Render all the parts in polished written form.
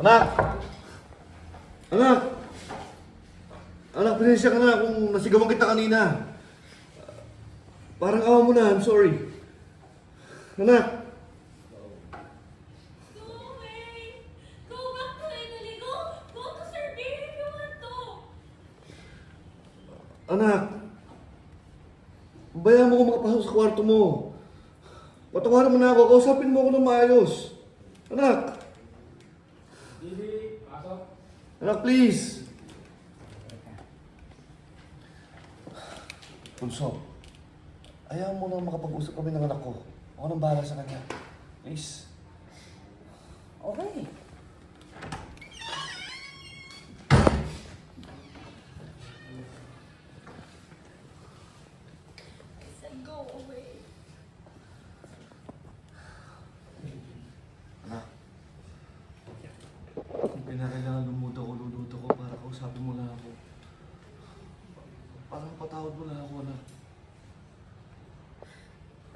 Anak! Anak! Anak, pinensya ka na kung nasigawan kita kanina. Parang awa mo na, I'm sorry. Anak! Go away! Go back to Italy! Go to Serbia if you want to! Anak! Bayaan mo ko makapasok sa kwarto mo. Patawaran mo na ako, kausapin mo ako ng maayos. Anak! Bibi, pasok. Anak, please! Pulso, ayaw mo na makapag-usap kami ng anak ko. Ako nang bahala sa kanya. Please. Okay. I said go away. Anak. Kung pinakailangan luluto ko para kausapin mo na ako. Parang patawad mo na ako, anak.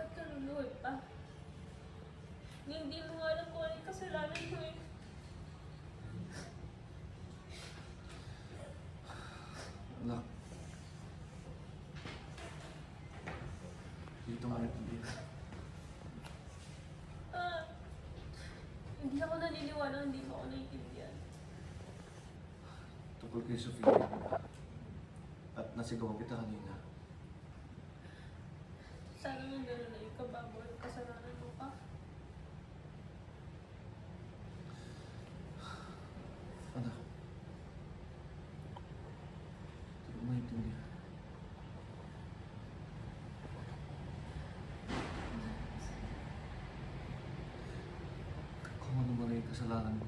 Ba't ka luluhod pa? Hindi mo nga alam kung ano yung kasalanan ko eh. Anak. Dito mo natindihan. Hindi ako naniniwala, hindi mo ako naiintindihan. Tungkol kay Sofia. At nasigawan kita kanina. Sana nga gano'n na ikabago yung kasalanan mo pa. Anak. Hindi ko maintindihan. Kung ano man yung kasalanan ko.